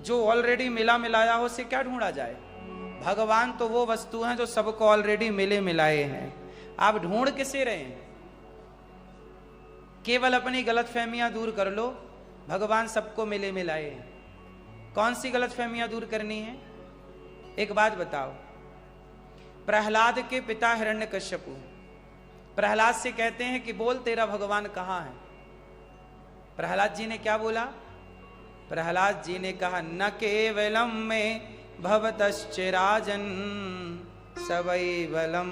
जो ऑलरेडी मिला मिलाया हो उसे क्या ढूंढा जाए। भगवान तो वो वस्तु हैं जो सबको ऑलरेडी मिले मिलाए हैं। आप ढूंढ किसे रहे हैं? केवल अपनी गलतफहमियां दूर कर लो, भगवान सबको मिले मिलाए हैं। कौन सी गलतफहमियां दूर करनी है? एक बात बताओ, प्रहलाद के पिता हिरण्यकश्यपु प्रहलाद से कहते हैं कि बोल तेरा भगवान कहां है। प्रहलाद जी ने क्या बोला? प्रहलाद जी ने कहा न केवलम में भवतश्चिराजन सवैवलम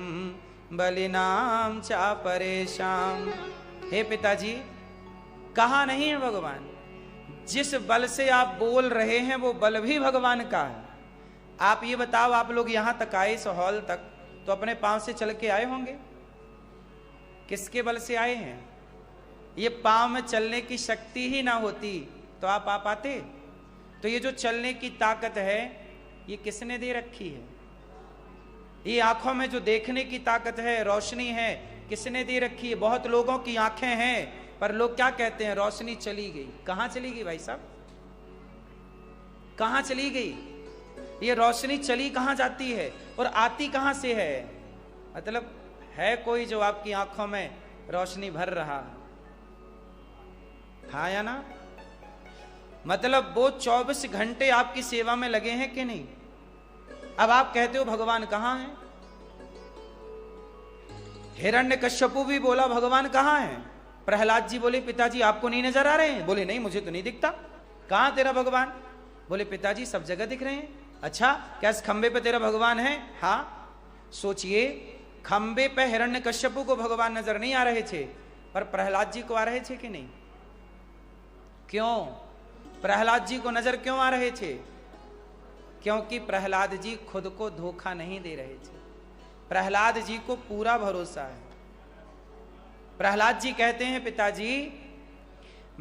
बलिनाम चा परेशान। हे पिताजी, कहा नहीं है भगवान? जिस बल से आप बोल रहे हैं वो बल भी भगवान का है। आप ये बताओ, आप लोग यहां तक आए इस हॉल तक तो अपने पांव से चल के आए होंगे? किसके बल से आए हैं? ये पांव में चलने की शक्ति ही ना होती तो आप आ पाते? तो ये जो चलने की ताकत है ये किसने दे रखी है? ये आंखों में जो देखने की ताकत है, रोशनी है, किसने दे रखी है? बहुत लोगों की आंखें हैं पर लोग क्या कहते हैं? रोशनी चली गई। कहां चली गई भाई साहब? कहां चली गई? ये रोशनी चली कहां जाती है और आती कहां से है? मतलब है कोई जो आपकी आंखों में रोशनी भर रहा? हाँ या ना? मतलब वो 24 घंटे आपकी सेवा में लगे हैं कि नहीं? अब आप कहते हो भगवान कहां है? हिरण्यकश्यपु भी बोला भगवान कहां है? प्रहलाद जी बोले पिताजी आपको नहीं नजर आ रहे हैं? बोले नहीं, मुझे तो नहीं दिखता। कहां तेरा भगवान? बोले पिताजी सब जगह दिख रहे हैं। अच्छा, क्या इस खंबे पे तेरा भगवान है? हाँ। सोचिए, खंबे पे हिरण्यकश्यपु को भगवान नजर नहीं आ रहे थे पर प्रहलाद जी को आ रहे थे कि नहीं? क्यों प्रहलाद जी को नजर क्यों आ रहे थे? क्योंकि प्रहलाद जी खुद को धोखा नहीं दे रहे थे। प्रहलाद जी को पूरा भरोसा है। प्रहलाद जी कहते हैं पिताजी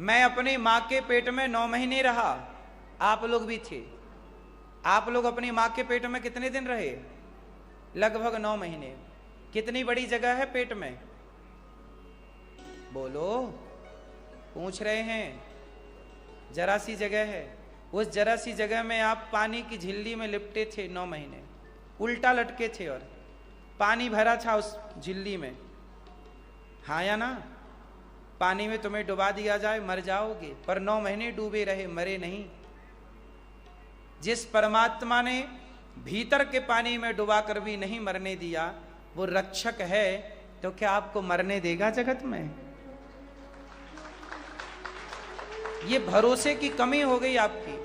मैं अपनी मां के पेट में 9 महीने रहा, आप लोग भी थे। आप लोग अपनी मां के पेट में कितने दिन रहे? लगभग 9 महीने। कितनी बड़ी जगह है पेट में? बोलो, पूछ रहे हैं। जरा सी जगह है। उस जरा सी जगह में आप पानी की झिल्ली में लिपटे थे 9 महीने, उल्टा लटके थे और पानी भरा था उस झिल्ली में। हाँ या ना? पानी में तुम्हें डुबा दिया जाए मर जाओगे, पर 9 महीने डूबे रहे, मरे नहीं। जिस परमात्मा ने भीतर के पानी में डुबा कर भी नहीं मरने दिया वो रक्षक है, तो क्या आपको मरने देगा जगत में? ये भरोसे की कमी हो गई आपकी।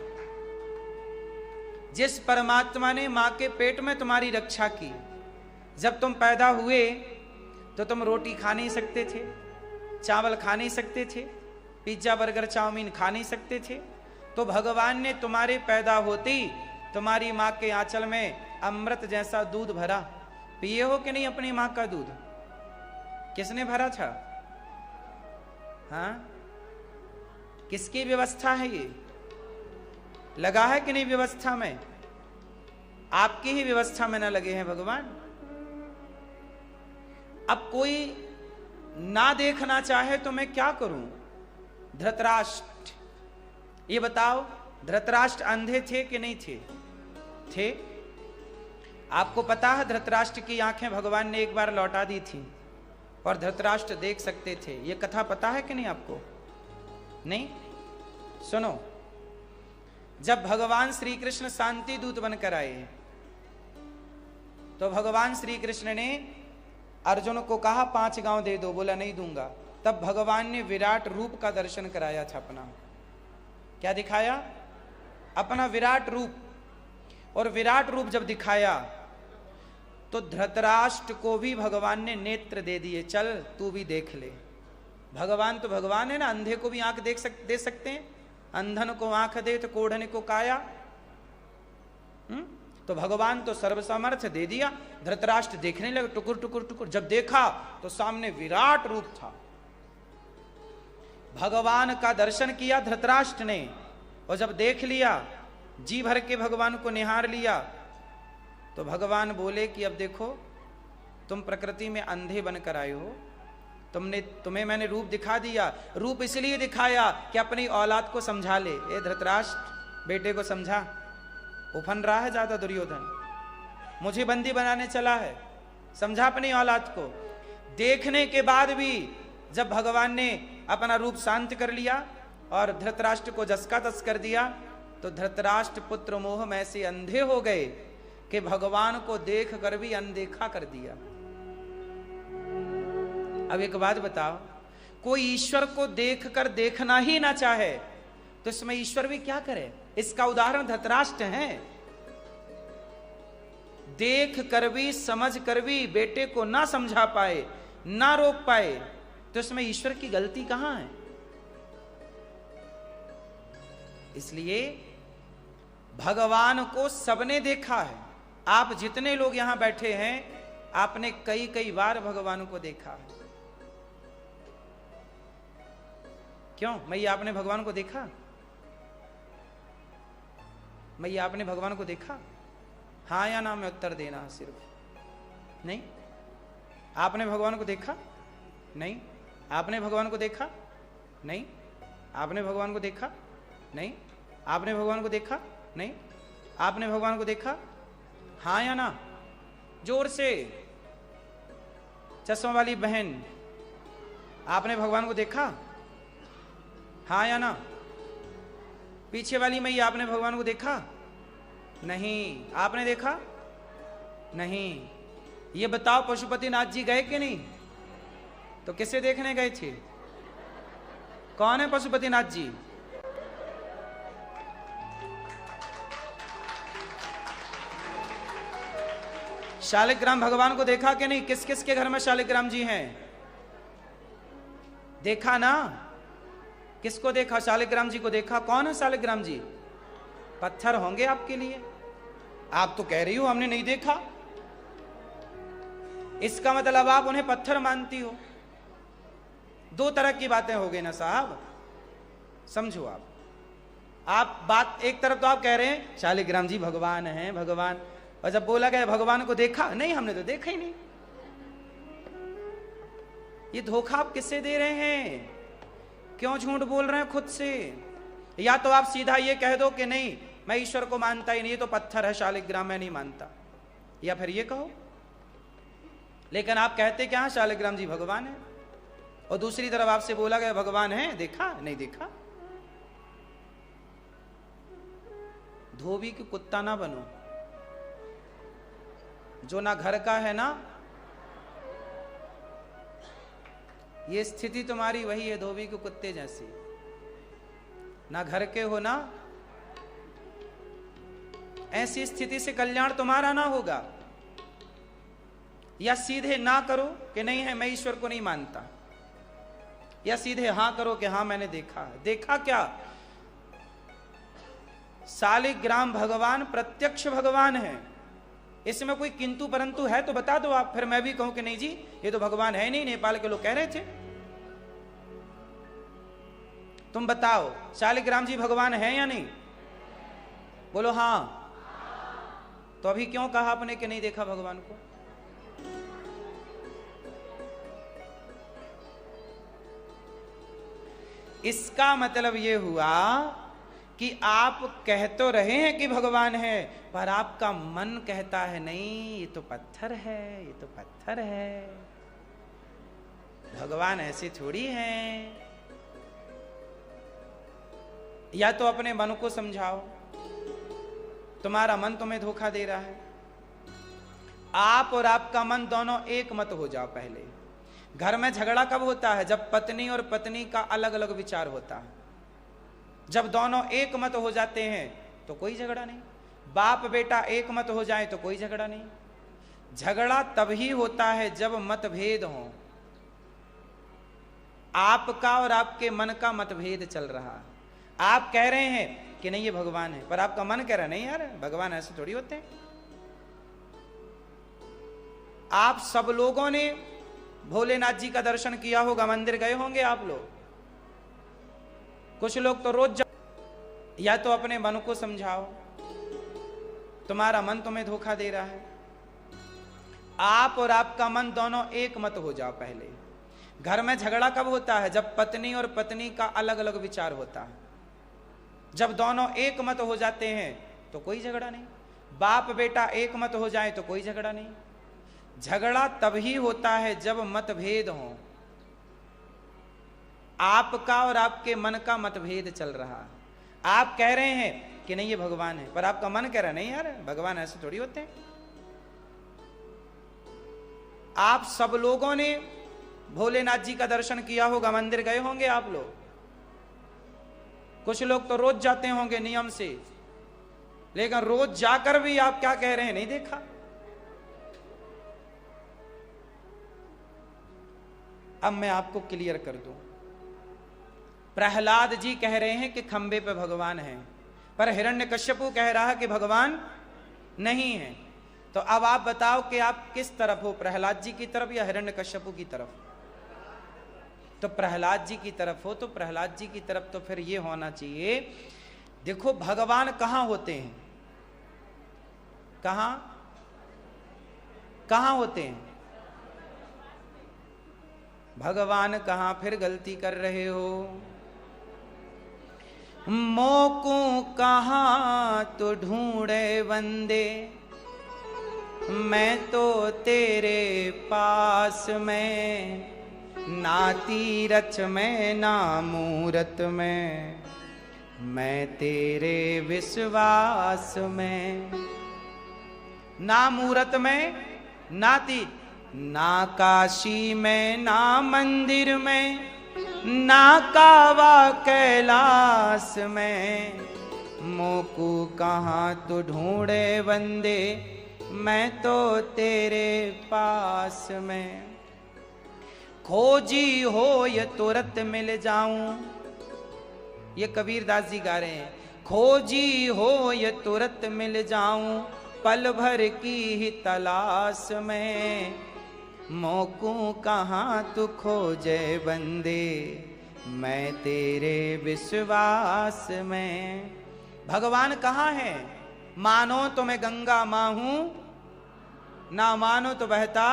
जिस परमात्मा ने मां के पेट में तुम्हारी रक्षा की, जब तुम पैदा हुए तो तुम रोटी खा नहीं सकते थे, चावल खा नहीं सकते थे, पिज्जा बर्गर चाउमीन खा नहीं सकते थे, तो भगवान ने तुम्हारे पैदा होते ही तुम्हारी मां के आंचल में अमृत जैसा दूध भरा। पिए हो कि नहीं अपनी मां का दूध? किसने भरा था? हाँ, किसकी व्यवस्था है ये? लगा है कि नहीं व्यवस्था में? आपकी ही व्यवस्था में ना लगे हैं भगवान। अब कोई ना देखना चाहे तो मैं क्या करूं? धृतराष्ट्र, ये बताओ, धृतराष्ट्र अंधे थे कि नहीं थे? थे। आपको पता है धृतराष्ट्र की आंखें भगवान ने एक बार लौटा दी थी और धृतराष्ट्र देख सकते थे। ये कथा पता है कि नहीं आपको? नहीं? सुनो, जब भगवान श्री कृष्ण शांति दूत बनकर आए तो भगवान श्री कृष्ण ने अर्जुन को कहा 5 गांव दे दो, बोला नहीं दूंगा। तब भगवान ने विराट रूप का दर्शन कराया था अपना। क्या दिखाया? अपना विराट रूप। और विराट रूप जब दिखाया तो धृतराष्ट्र को भी भगवान ने नेत्र दे दिए, चल तू भी देख ले। भगवान तो भगवान है ना, अंधे को भी आंख दे सकते हैं। अंधन को आंख दे तो कोढ़ने को काया। तो भगवान तो सर्वसामर्थ्य दे दिया। धृतराष्ट्र देखने लगे टुकुर टुकुर टुकुर। जब देखा तो सामने विराट रूप था। भगवान का दर्शन किया धृतराष्ट्र ने, और जब देख लिया, जी भर के भगवान को निहार लिया, तो भगवान बोले कि अब देखो, तुम प्रकृति में अंधे बनकर आए हो, तुम्हें मैंने रूप दिखा दिया। रूप इसलिए दिखाया कि अपनी औलाद को समझा ले। ए धृतराष्ट्र, बेटे को समझा, उफन रहा है ज्यादा दुर्योधन, मुझे बंदी बनाने चला है, समझा अपनी औलाद को। देखने के बाद भी जब भगवान ने अपना रूप शांत कर लिया और धृतराष्ट्र को जस का तस कर दिया, तो धृतराष्ट्र पुत्र मोह में से अंधे हो गए कि भगवान को देख कर भी अनदेखा कर दिया। अब एक बात बताओ, कोई ईश्वर को देख कर देखना ही ना चाहे तो इसमें ईश्वर भी क्या करे? इसका उदाहरण धृतराष्ट्र है। देख कर भी समझ कर भी बेटे को ना समझा पाए, ना रोक पाए, तो इसमें ईश्वर की गलती कहां है? इसलिए भगवान को सबने देखा है। आप जितने लोग यहां बैठे हैं, आपने कई कई बार भगवान को देखा है। क्यों मैया, आपने भगवान को देखा? मैया, आपने भगवान को देखा? हाँ या ना में उत्तर देना सिर्फ। नहीं, आपने भगवान को देखा? नहीं। आपने भगवान को देखा? नहीं। आपने भगवान को देखा? नहीं। आपने भगवान को देखा? नहीं। आपने भगवान को देखा? हाँ या ना, जोर से। चश्मा वाली बहन, आपने भगवान को देखा? हाँ या ना। पीछे वाली मैया, आपने भगवान को देखा? नहीं। आपने देखा? नहीं। ये बताओ, पशुपतिनाथ जी गए कि नहीं? तो किसे देखने गए थे? कौन है पशुपतिनाथ जी? शालिग्राम भगवान को देखा कि नहीं? किस किस के घर में शालिग्राम जी हैं? देखा ना? किसको देखा? शालिग्राम जी को देखा। कौन है शालिग्राम जी? पत्थर होंगे आपके लिए। आप तो कह रही हो हमने नहीं देखा, इसका मतलब आप उन्हें पत्थर मानती हो। दो तरह की बातें हो गई ना साहब, समझो। आप बात एक तरफ तो आप कह रहे हैं शालिग्राम जी भगवान हैं, भगवान, और जब बोला गया भगवान को देखा, नहीं हमने तो देखा ही नहीं। ये धोखा आप किससे दे रहे हैं? क्यों झूठ बोल रहे हैं खुद से? या तो आप सीधा ये कह दो कि नहीं मैं ईश्वर को मानता ही नहीं, ये तो पत्थर है शालिग्राम, मैं नहीं मानता, या फिर ये कहो। लेकिन आप कहते क्या? शालिग्राम जी भगवान है, और दूसरी तरफ आपसे बोला गया भगवान है, देखा नहीं देखा। धोबी की कुत्ता ना बनो, जो ना घर का है ना, ये स्थिति तुम्हारी वही है धोबी के कुत्ते जैसी। ना घर के हो ना, ऐसी स्थिति से कल्याण तुम्हारा ना होगा। या सीधे ना करो कि नहीं है मैं ईश्वर को नहीं मानता, या सीधे हां करो कि हां मैंने देखा है। देखा क्या? शालिग्राम भगवान प्रत्यक्ष भगवान है, इसमें कोई किंतु परंतु है तो बता दो आप, फिर मैं भी कहूं कि नहीं जी ये तो भगवान है नहीं, नेपाल के लोग कह रहे थे। तुम बताओ शालिग्राम जी भगवान है या नहीं? बोलो हां। तो अभी क्यों कहा आपने कि नहीं देखा भगवान को? इसका मतलब यह हुआ कि आप कह तो रहे हैं कि भगवान है, पर आपका मन कहता है नहीं ये तो पत्थर है, ये तो पत्थर है, भगवान ऐसे थोड़ी हैं। या तो अपने मन को समझाओ, तुम्हारा मन तुम्हें धोखा दे रहा है। आप और आपका मन दोनों एक मत हो जाओ। पहले घर में झगड़ा कब होता है? जब पत्नी और पत्नी का अलग अलग विचार होता है। जब दोनों एक मत हो जाते हैं तो कोई झगड़ा नहीं। बाप बेटा एक मत हो जाए तो कोई झगड़ा नहीं। झगड़ा तभी होता है जब मतभेद हो। आपका और आपके मन का मतभेद चल रहा है। आप कह रहे हैं कि नहीं ये भगवान है, पर आपका मन कह रहा है नहीं यार भगवान ऐसे थोड़ी होते हैं। आप सब लोगों ने भोलेनाथ जी का दर्शन किया होगा, मंदिर गए होंगे आप लोग। कुछ लोग तो रोज या तो अपने मन को समझाओ, तुम्हारा मन तुम्हें धोखा दे रहा है। आप और आपका मन दोनों एक मत हो जाओ। पहले घर में झगड़ा कब होता है? जब पत्नी और पत्नी का अलग अलग विचार होता है। जब दोनों एक मत हो जाते हैं तो कोई झगड़ा नहीं। बाप बेटा एक मत हो जाए तो कोई झगड़ा नहीं। झगड़ा तभी होता है जब मतभेद हो। आपका और आपके मन का मतभेद चल रहा। आप कह रहे हैं कि नहीं ये भगवान है, पर आपका मन कह रहा है नहीं यार भगवान ऐसे थोड़ी होते हैं। आप सब लोगों ने भोलेनाथ जी का दर्शन किया होगा, मंदिर गए होंगे आप लोग। कुछ लोग तो रोज जाते होंगे नियम से, लेकिन रोज जाकर भी आप क्या कह रहे हैं नहीं देखा। अब मैं आपको क्लियर कर दूं। प्रहलाद जी कह रहे हैं कि खंबे पे भगवान है, पर हिरण्यकश्यपु कह रहा है कि भगवान नहीं है। तो अब आप बताओ कि आप किस तरफ हो, प्रहलाद जी की तरफ या हिरण्यकश्यपु की तरफ? तो प्रहलाद जी की तरफ हो तो प्रहलाद जी की तरफ तो फिर ये होना चाहिए। देखो भगवान कहां होते हैं, कहां कहां होते हैं भगवान? कहां फिर गलती कर रहे हो। मोकू कहां तो ढूंढे बंदे, मैं तो तेरे पास में, ना तीरथ में ना मूरत में, मैं तेरे विश्वास में। ना मूरत में ना ना काशी में ना मंदिर में, ना कावा कैलाश में, मोकू कहाँ तो ढूंढे बंदे, मैं तो तेरे पास में। खोजी हो ये तुरंत मिल जाऊं, ये कबीरदास जी गा रहे हैं। खोजी हो ये तुरंत मिल जाऊं, पल भर की ही तलाश में, मोकू कहाँ तू खोजे बंदे, मैं तेरे विश्वास में। भगवान कहाँ है? मानो तो मैं गंगा मां हूं, ना मानो तो बहता।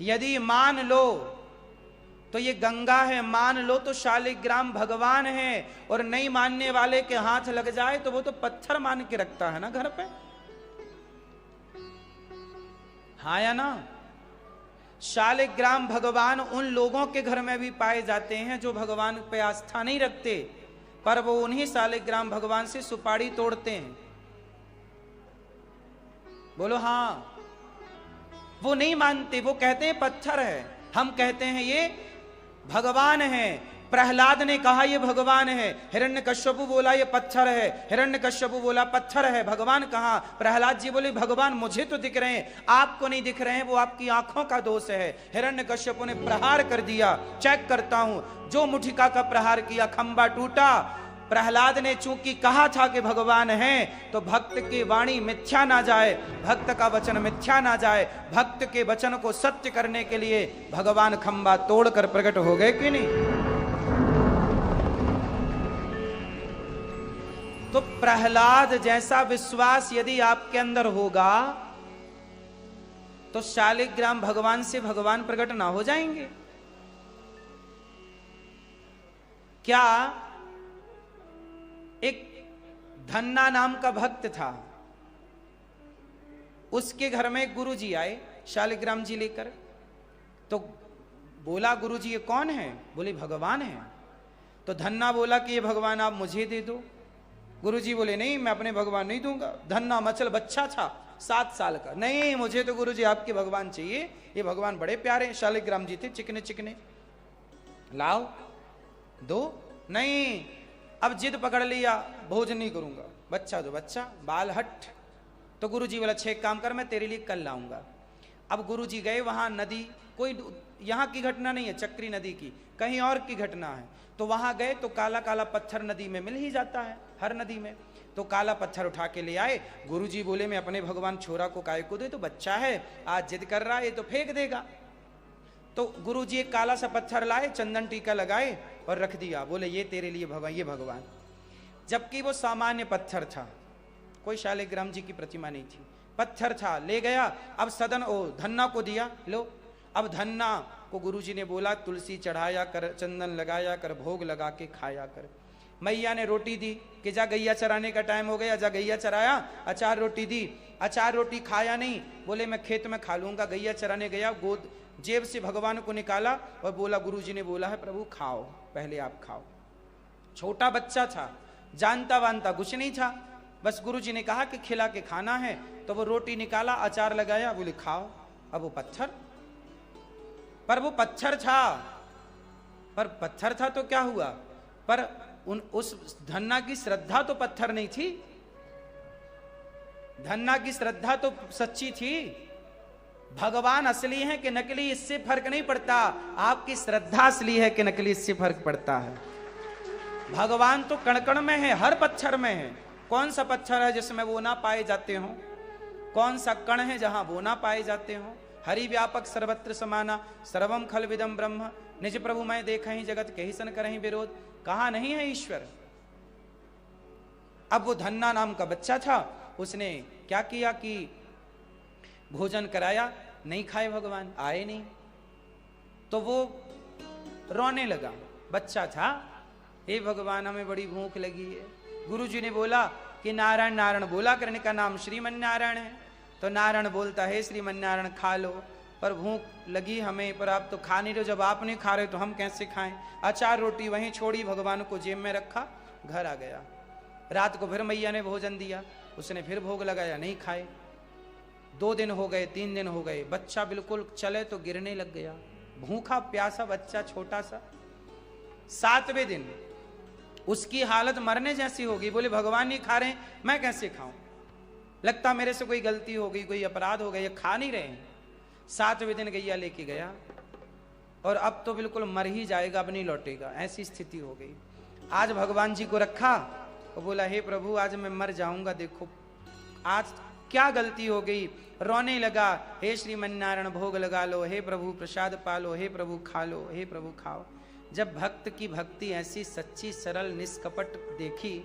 यदि मान लो तो ये गंगा है, मान लो तो शालिग्राम भगवान है, और नहीं मानने वाले के हाथ लग जाए तो वो तो पत्थर मान के रखता है ना घर पे। हाँ या ना? शालिग्राम भगवान उन लोगों के घर में भी पाए जाते हैं जो भगवान पे आस्था नहीं रखते, पर वो उन्हीं शालिग्राम भगवान से सुपारी तोड़ते हैं। बोलो हाँ। वो नहीं मानते, वो कहते हैं पत्थर है, हम कहते हैं ये भगवान है। प्रहलाद ने कहा ये भगवान है, हिरण्यकश्यपु बोला ये पत्थर है, हिरण्यकश्यपु बोला पत्थर है, भगवान कहाँ? प्रहलाद जी बोले भगवान मुझे तो दिख रहे हैं, आपको नहीं दिख रहे हैं, वो आपकी आंखों का दोष है। हिरण्यकश्यपु ने प्रहार कर दिया, चेक करता हूं, जो मुठिका का प्रहार किया खंबा टूटा। प्रहलाद ने चूंकि कहा था कि भगवान है, तो भक्त की वाणी मिथ्या ना जाए, भक्त का वचन मिथ्या ना जाए, भक्त के वचन को सत्य करने के लिए भगवान खंबा तोड़कर प्रकट हो गए कि नहीं? तो प्रहलाद जैसा विश्वास यदि आपके अंदर होगा तो शालिग्राम भगवान से भगवान प्रकट ना हो जाएंगे क्या? एक धन्ना नाम का भक्त था, उसके घर में गुरुजी आए शालिग्राम जी लेकर। तो बोला गुरुजी ये कौन है? बोले भगवान है। तो धन्ना बोला कि ये भगवान आप मुझे दे दो। गुरुजी बोले नहीं, मैं अपने भगवान नहीं दूंगा। धन्ना मचल बच्चा था 7 साल का, नहीं मुझे तो गुरुजी आपके भगवान चाहिए, ये भगवान बड़े प्यारे। शालिग्राम जी थे चिकने चिकने, लाओ दो। नहीं, अब जिद पकड़ लिया, भोजन नहीं करूंगा, बच्चा दो बच्चा, बाल हट। तो गुरुजी बोला 6 काम कर, मैं तेरे लिए कल लाऊंगा। अब गुरुजी गए वहां, नदी कोई यहां की घटना नहीं है, चक्री नदी की, कहीं और की घटना है। तो वहां गए तो काला काला पत्थर नदी में मिल ही जाता है, हर नदी में। तो काला पत्थर उठा के ले आए। गुरुजी बोले मैं अपने भगवान छोरा को काय को दे, तो बच्चा है आज जिद कर रहा है, ये तो फेंक देगा। तो गुरुजी एक काला सा पत्थर लाए, चंदन टीका लगाए और रख दिया। बोले ये तेरे लिए भगवान, ये भगवान। जबकि वो सामान्य पत्थर था, कोई शालिग्राम जी की प्रतिमा नहीं थी, पत्थर था। ले गया, अब सदन धन्ना को दिया, लो। अब धन्ना को गुरुजी ने बोला तुलसी चढ़ाया कर, चंदन लगाया कर, भोग लगा के खाया कर। मैया ने रोटी दी कि जा गैया चराने का टाइम हो गया, जा गैया चराया, अचार रोटी दी, अचार रोटी खाया नहीं, बोले मैं खेत में खा लूंगा। गैया चराने गया, गोद जेब से भगवान को निकाला और बोला गुरुजी ने बोला है प्रभु खाओ, पहले आप खाओ। छोटा बच्चा था, जानता वानता कुछ नहीं था, बस गुरुजी ने कहा कि खिला के खाना है, तो वो रोटी निकाला, अचार लगाया, बोले खाओ। अब वो पत्थर, पर वो पत्थर था, पर पत्थर था तो क्या हुआ, पर उस धन्ना की श्रद्धा तो पत्थर नहीं थी, धन्ना की श्रद्धा तो सच्ची थी। भगवान असली है कि नकली इससे फर्क नहीं पड़ता, आपकी श्रद्धा असली है कि नकली इससे फर्क पड़ता है। भगवान तो कण कण में है, हर पत्थर में है। कौन सा पत्थर है जिसमें वो ना पाए जाते हो, कौन सा कण है जहां वो ना पाए जाते हो। हरि व्यापक सर्वत्र समाना, सर्वम खल विदम ब्रह्म, निज प्रभु मैं देखहि जगत कहि सन करहि विरोध। कहा नहीं है ईश्वर। अब वो धन्ना नाम का बच्चा था, उसने क्या किया कि भोजन कराया, नहीं खाए भगवान, आए नहीं, तो वो रोने लगा। बच्चा था, हे भगवान हमें बड़ी भूख लगी है। गुरुजी ने बोला कि नारायण नारायण बोला करने का नाम श्रीमन नारायण है, तो नारायण बोलता है श्रीमन नारायण खा लो, पर भूख लगी हमें, पर आप तो खा नहीं रहे, जब आप नहीं खा रहे तो हम कैसे खाएं। अचार रोटी वहीं छोड़ी, भगवान को जेब में रखा, घर आ गया। रात को फिर मैया ने भोजन दिया, उसने फिर भोग लगाया, नहीं खाए। 2 दिन हो गए, 3 दिन हो गए, बच्चा बिल्कुल चले तो गिरने लग गया, भूखा प्यासा बच्चा छोटा सा। 7वें दिन उसकी हालत मरने जैसी हो गई। बोले भगवान नहीं खा रहे, मैं कैसे खाऊं, लगता मेरे से कोई गलती हो गई, कोई अपराध हो गया, ये खा नहीं रहे हैं। 7वें दिन गैया लेके गया और अब तो बिल्कुल मर ही जाएगा, अब नहीं लौटेगा, ऐसी स्थिति हो गई। आज भगवान जी को रखा और बोला हे प्रभु आज मैं मर जाऊंगा, देखो आज क्या गलती हो गई। रोने लगा, हे श्रीमन नारायण भोग लगा लो, हे प्रभु प्रसाद पालो, हे प्रभु खा लो, हे प्रभु खाओ। जब भक्त की भक्ति ऐसी सच्ची सरल निष्कपट देखी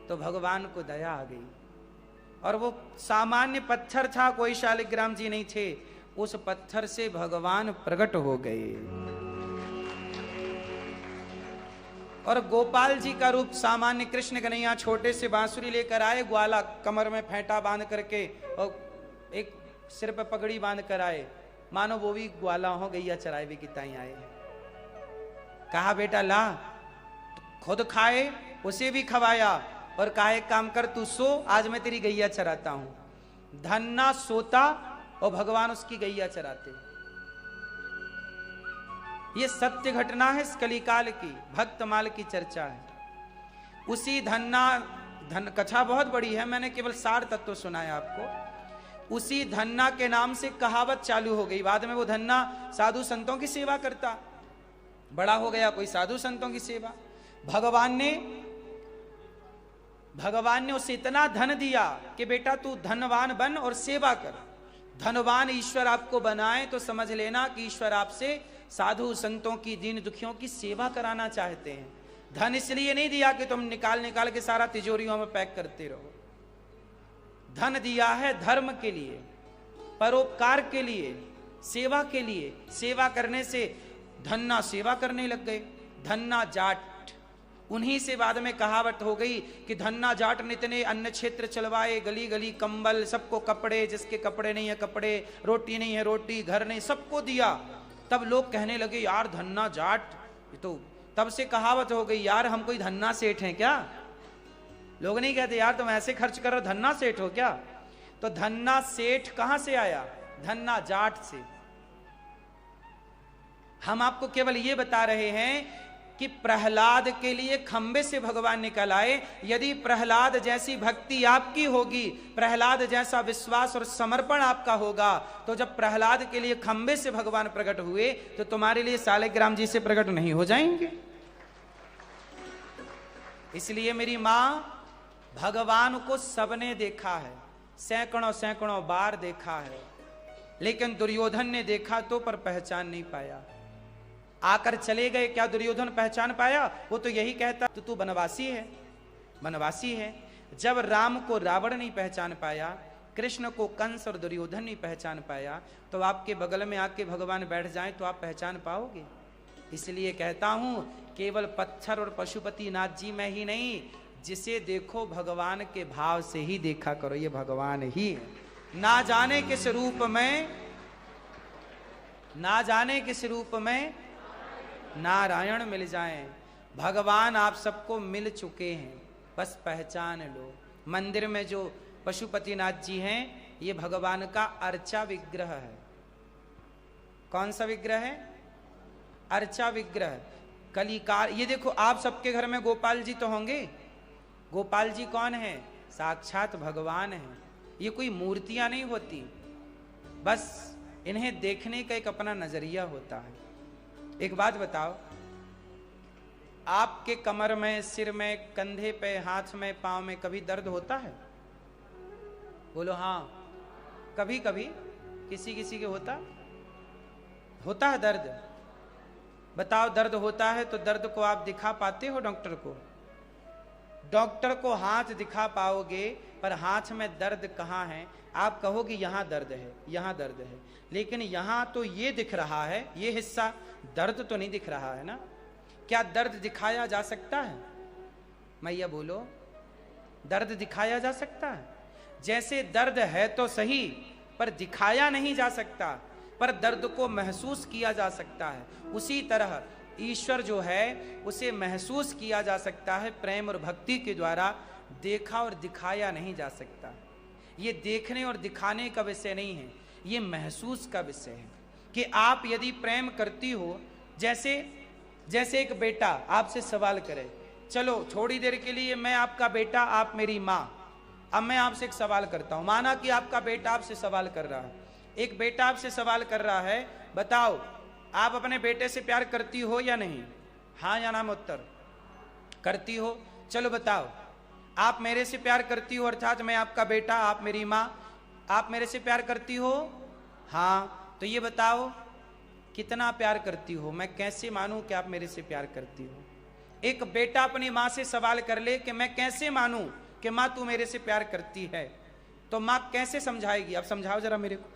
तो भगवान को दया आ गई। और वो सामान्य पत्थर था, कोई शालिग्राम जी नहीं थे, उस पत्थर से भगवान प्रकट हो गए। और गोपाल जी का रूप सामान्य कृष्ण कन्हैया छोटे से बांसुरी लेकर आए, ग्वाला कमर में फेंटा बांध करके और एक सिर पे पगड़ी बांध कर आए, मानो वो भी ग्वाला हो, गैया चराए भी किताई आए। कहा बेटा ला, खुद खाए, उसे भी खवाया और कहा एक काम कर तू सो, आज मैं तेरी गैया चराता हूं। धन्ना सोता और भगवान उसकी गैया चराते। ये सत्य घटना है इस कलिकाल की, भक्तमाल की चर्चा है। उसी धन कथा बहुत बड़ी है, मैंने केवल 60 तत्व सुनाया आपको। उसी धन्ना के नाम से कहावत चालू हो गई। बाद में वो धन्ना साधु संतों की सेवा करता, बड़ा हो गया कोई साधु संतों की सेवा। भगवान ने उसे इतना धन दिया कि बेटा तू धनवान बन और सेवा कर। धनवान ईश्वर आपको बनाए तो समझ लेना कि ईश्वर आपसे साधु संतों की, दीन दुखियों की सेवा कराना चाहते हैं। धन इसलिए नहीं दिया कि तुम निकाल निकाल के सारा तिजोरियों में पैक करते रहो। धन दिया है धर्म के लिए, परोपकार के लिए, सेवा के लिए। सेवा करने से धन्ना सेवा करने लग गए। धन्ना जाट, उन्हीं से बाद में कहावत हो गई कि धन्ना जाट नितने अन्न क्षेत्र चलवाए, गली गली कंबल, सबको कपड़े, जिसके कपड़े नहीं है कपड़े, रोटी नहीं है रोटी, घर नहीं, सबको दिया। तब लोग कहने लगे यार धन्ना जाट, तो तब से कहावत हो गई यार हम कोई धन्ना सेठ हैं क्या। लोग नहीं कहते यार तुम ऐसे खर्च कर रहे हो, धन्ना सेठ हो क्या। तो धन्ना सेठ कहां से आया, धन्ना जाट से। हम आपको केवल ये बता रहे हैं कि प्रहलाद के लिए खंबे से भगवान निकल आए। यदि प्रहलाद जैसी भक्ति आपकी होगी, प्रहलाद जैसा विश्वास और समर्पण आपका होगा, तो जब प्रहलाद के लिए खंबे से भगवान प्रकट हुए तो तुम्हारे लिए सालिग्राम जी से प्रकट नहीं हो जाएंगे। इसलिए मेरी मां, भगवान को सबने देखा है, सैकड़ों सैकड़ों बार देखा है, लेकिन दुर्योधन ने देखा तो पर पहचान नहीं पाया। आकर चले गए, क्या दुर्योधन पहचान पाया। वो तो यही कहता तो तू बनवासी है, बनवासी है। जब राम को रावण नहीं पहचान पाया कृष्ण को कंस और दुर्योधन नहीं पहचान पाया, तो आपके बगल में आके भगवान बैठ जाएं तो आप पहचान पाओगे। इसलिए कहता हूं केवल पत्थर और पशुपति नाथ जी में ही नहीं, जिसे देखो भगवान के भाव से ही देखा करो, ये भगवान ही है। ना जाने किस रूप में, ना जाने किस रूप में नारायण मिल जाएं। भगवान आप सबको मिल चुके हैं, बस पहचान लो। मंदिर में जो पशुपतिनाथ जी हैं, ये भगवान का अर्चा विग्रह है। कौन सा विग्रह है? अर्चा विग्रह। कलिकार, ये देखो आप सबके घर में गोपाल जी तो होंगे। गोपाल जी कौन है? साक्षात भगवान है। ये कोई मूर्तियां नहीं होती, बस इन्हें देखने का एक अपना नजरिया होता है। एक बात बताओ, आपके कमर में, सिर में, कंधे पे, हाथ में, पांव में कभी दर्द होता है? बोलो हाँ। कभी कभी किसी किसी के होता है दर्द। बताओ, दर्द होता है तो दर्द को आप दिखा पाते हो डॉक्टर को? डॉक्टर को हाथ दिखा पाओगे, पर हाथ में दर्द कहाँ है? आप कहोगे यहाँ दर्द है, यहाँ दर्द है, लेकिन यहाँ तो ये दिख रहा है, ये हिस्सा दर्द तो नहीं दिख रहा है ना। क्या दर्द दिखाया जा सकता है? मैया बोलो, दर्द दिखाया जा सकता है? जैसे दर्द है तो सही, पर दिखाया नहीं जा सकता, पर दर्द को महसूस किया जा सकता है। उसी तरह ईश्वर जो है उसे महसूस किया जा सकता है प्रेम और भक्ति के द्वारा, देखा और दिखाया नहीं जा सकता। ये देखने और दिखाने का विषय नहीं है, ये महसूस का विषय है कि आप यदि प्रेम करती हो, जैसे एक बेटा आपसे सवाल करे, चलो थोड़ी देर के लिए मैं आपका बेटा, आप मेरी माँ। अब मैं आपसे एक सवाल करता हूं, माना कि आपका बेटा आपसे सवाल कर रहा है, एक बेटा आपसे सवाल कर रहा है, बताओ आप अपने बेटे से प्यार करती हो या नहीं? हाँ या ना में उत्तर करती हो। चलो बताओ, आप मेरे से प्यार करती हो, अर्थात मैं आपका बेटा, आप मेरी माँ, आप मेरे से प्यार करती हो? हाँ। तो ये बताओ कितना प्यार करती हो? मैं कैसे मानूं कि आप मेरे से प्यार करती हो? एक बेटा अपनी माँ से सवाल कर ले कि मैं कैसे मानूं कि माँ तू मेरे से प्यार करती है, तो माँ कैसे समझाएगी? आप समझाओ जरा मेरे को,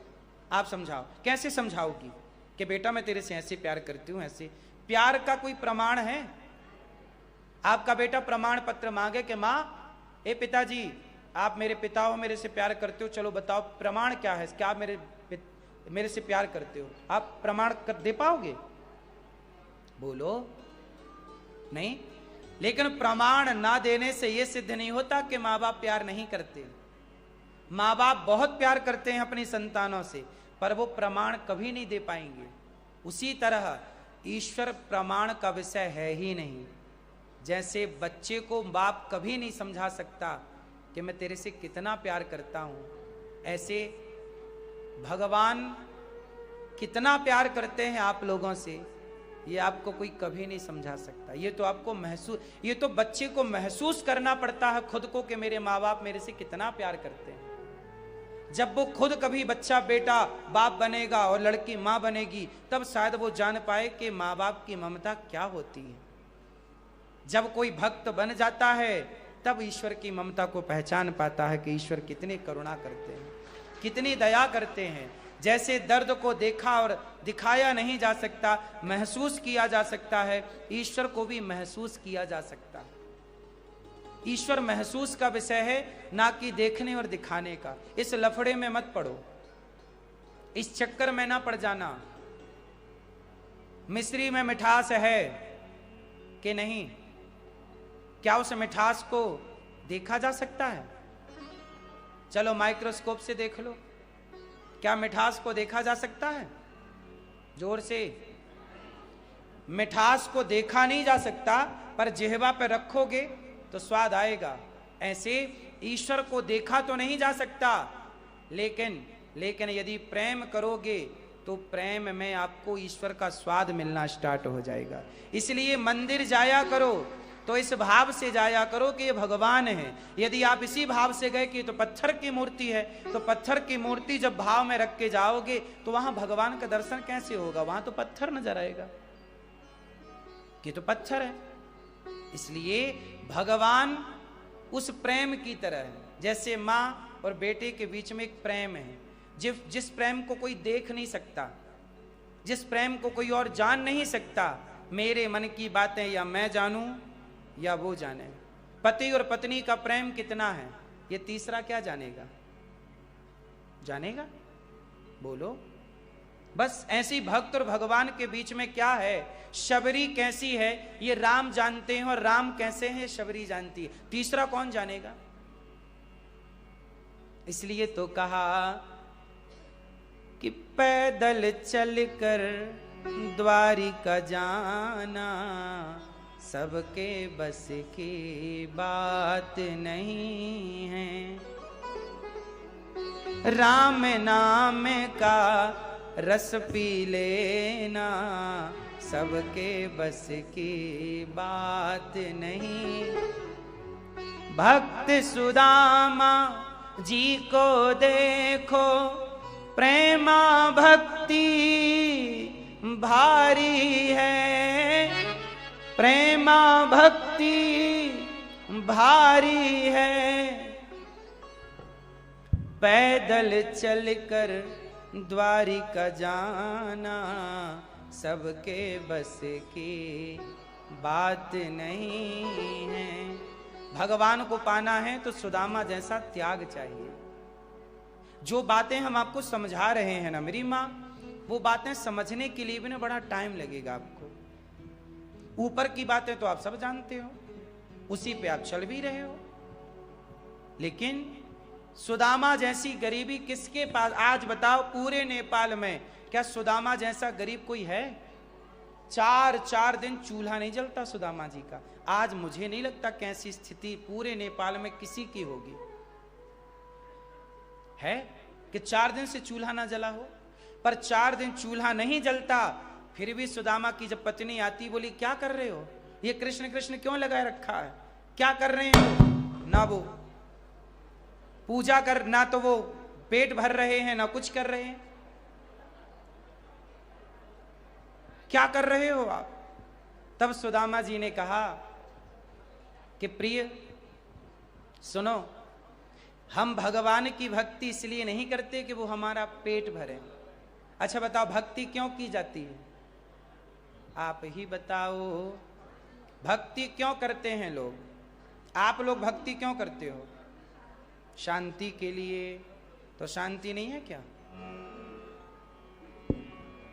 आप समझाओ, कैसे समझाओगी कि बेटा मैं तेरे से ऐसे प्यार करती हूँ? ऐसे प्यार का कोई प्रमाण है? आपका बेटा प्रमाण पत्र मांगे कि माँ, ए पिताजी आप मेरे पिता हो, मेरे से प्यार करते हो, चलो बताओ प्रमाण क्या है, क्या आप मेरे से प्यार करते हो? आप प्रमाण कर दे पाओगे? बोलो नहीं। लेकिन प्रमाण ना देने से यह सिद्ध नहीं होता कि माँ बाप प्यार नहीं करते। माँ बाप बहुत प्यार करते हैं अपनी संतानों से, पर वो प्रमाण कभी नहीं दे पाएंगे। उसी तरह ईश्वर प्रमाण का विषय है ही नहीं। जैसे बच्चे को बाप कभी नहीं समझा सकता कि मैं तेरे से कितना प्यार करता हूं, ऐसे भगवान कितना प्यार करते हैं आप लोगों से, ये आपको कोई कभी नहीं समझा सकता। ये तो आपको महसूस, ये तो बच्चे को महसूस करना पड़ता है खुद को कि मेरे माँ बाप मेरे से कितना प्यार करते हैं। जब वो खुद कभी बच्चा बेटा बाप बनेगा और लड़की माँ बनेगी, तब शायद वो जान पाए कि माँ बाप की ममता क्या होती है। जब कोई भक्त बन जाता है, तब ईश्वर की ममता को पहचान पाता है कि ईश्वर कितनी करुणा करते हैं, कितनी दया करते हैं। जैसे दर्द को देखा और दिखाया नहीं जा सकता, महसूस किया जा सकता है, ईश्वर को भी महसूस किया जा सकता है। ईश्वर महसूस का विषय है, ना कि देखने और दिखाने का। इस लफड़े में मत पड़ो, इस चक्कर में ना पड़ जाना। मिश्री में मिठास है कि नहीं? क्या उस मिठास को देखा जा सकता है? चलो माइक्रोस्कोप से देख लो, क्या मिठास को देखा जा सकता है? जोर से। मिठास को देखा नहीं जा सकता, पर जिह्वा पे रखोगे तो स्वाद आएगा। ऐसे ईश्वर को देखा तो नहीं जा सकता, लेकिन यदि प्रेम करोगे तो प्रेम में आपको ईश्वर का स्वाद मिलना स्टार्ट हो जाएगा। इसलिए मंदिर जाया करो तो इस भाव से जाया करो कि ये भगवान है। यदि आप इसी भाव से गए कि तो पत्थर की मूर्ति है, तो पत्थर की मूर्ति जब भाव में रख के जाओगे तो वहां भगवान का दर्शन कैसे होगा? वहां तो पत्थर नजर आएगा कि तो पत्थर है। इसलिए भगवान उस प्रेम की तरह है, जैसे माँ और बेटे के बीच में एक प्रेम है, जिस प्रेम को कोई देख नहीं सकता, जिस प्रेम को कोई और जान नहीं सकता। मेरे मन की बातें या मैं जानूं या वो जाने। पति और पत्नी का प्रेम कितना है, ये तीसरा क्या जानेगा? जानेगा? बोलो। बस ऐसी भक्त और भगवान के बीच में क्या है, शबरी कैसी है, ये राम जानते हैं, और राम कैसे हैं शबरी जानती है। तीसरा कौन जानेगा? इसलिए तो कहा कि पैदल चलकर द्वारिका जाना सबके बस की बात नहीं है। राम नाम का रस पी लेना सबके बस की बात नहीं। भक्त सुदामा जी को देखो, प्रेमा भक्ति भारी है, प्रेमा भक्ति भारी है। पैदल चलकर द्वारिका जाना सबके बस की बात नहीं है। भगवान को पाना है तो सुदामा जैसा त्याग चाहिए। जो बातें हम आपको समझा रहे हैं ना मेरी माँ, वो बातें समझने के लिए भी ना बड़ा टाइम लगेगा आपको। ऊपर की बातें तो आप सब जानते हो, उसी पे आप चल भी रहे हो, लेकिन सुदामा जैसी गरीबी किसके पास? आज बताओ पूरे नेपाल में क्या सुदामा जैसा गरीब कोई है? 4 दिन चूल्हा नहीं जलता सुदामा जी का। आज मुझे नहीं लगता कैसी स्थिति पूरे नेपाल में किसी की होगी, है कि 4 दिन से चूल्हा ना जला हो। पर 4 दिन चूल्हा नहीं जलता, फिर भी सुदामा की जब पत्नी आती, बोली क्या कर रहे हो, ये कृष्ण कृष्ण क्यों लगाए रखा है, क्या कर रहे हैं? ना वो पूजा कर, ना तो वो पेट भर रहे हैं, ना कुछ कर रहे हैं। क्या कर रहे हो आप? तब सुदामा जी ने कहा कि प्रिय सुनो, हम भगवान की भक्ति इसलिए नहीं करते कि वो हमारा पेट भरे। अच्छा बताओ भक्ति क्यों की जाती है? आप ही बताओ, भक्ति क्यों करते हैं लोग? आप लोग भक्ति क्यों करते हो? शांति के लिए। तो शांति नहीं है क्या?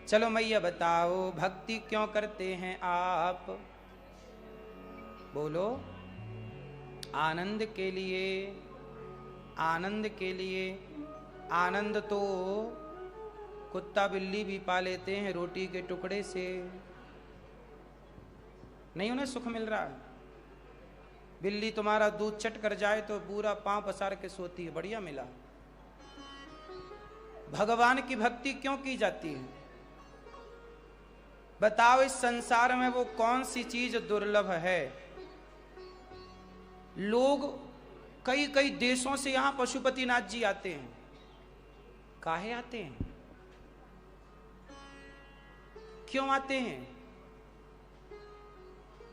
चलो मैया बताओ भक्ति क्यों करते हैं आप? बोलो। आनंद के लिए। आनंद के लिए। आनंद तो कुत्ता बिल्ली भी पा लेते हैं रोटी के टुकड़े से, नहीं उन्हें सुख मिल रहा है? बिल्ली तुम्हारा दूध चट कर जाए तो पूरा पांव पसार के सोती है, बढ़िया मिला। भगवान की भक्ति क्यों की जाती है? बताओ इस संसार में वो कौन सी चीज दुर्लभ है? लोग कई कई देशों से यहां पशुपतिनाथ जी आते हैं। काहे आते हैं? क्यों आते हैं?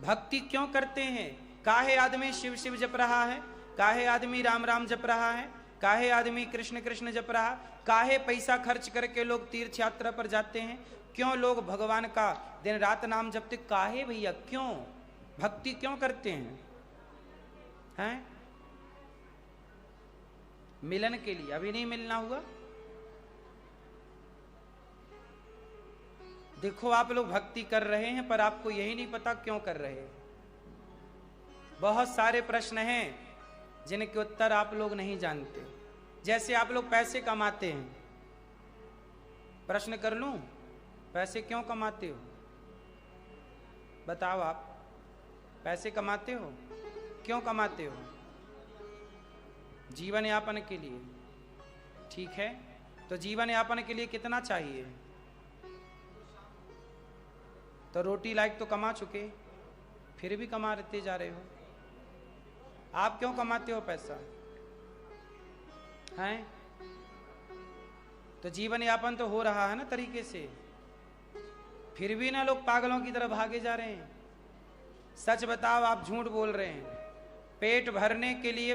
भक्ति क्यों करते हैं? काहे आदमी शिव शिव जप रहा है? काहे आदमी राम राम जप रहा है? काहे आदमी कृष्ण कृष्ण जप रहा? काहे पैसा खर्च करके लोग तीर्थ यात्रा पर जाते हैं? क्यों लोग भगवान का दिन रात नाम जपते? काहे भैया, क्यों भक्ति क्यों करते हैं? हैं? मिलन के लिए। अभी नहीं मिलना हुआ? देखो आप लोग भक्ति कर रहे हैं पर आपको यही नहीं पता क्यों कर रहे हैं। बहुत सारे प्रश्न हैं जिनके उत्तर आप लोग नहीं जानते। जैसे आप लोग पैसे कमाते हैं, प्रश्न कर लूं, पैसे क्यों कमाते हो? बताओ आप, पैसे कमाते हो, क्यों कमाते हो? जीवन यापन के लिए। ठीक है, तो जीवन यापन के लिए कितना चाहिए? तो रोटी लायक तो कमा चुके, फिर भी कमाते जा रहे हो। आप क्यों कमाते हो पैसा? हैं? तो जीवन यापन तो हो रहा है ना तरीके से, फिर भी ना लोग पागलों की तरह भागे जा रहे हैं। सच बताओ, आप झूठ बोल रहे हैं। पेट भरने के लिए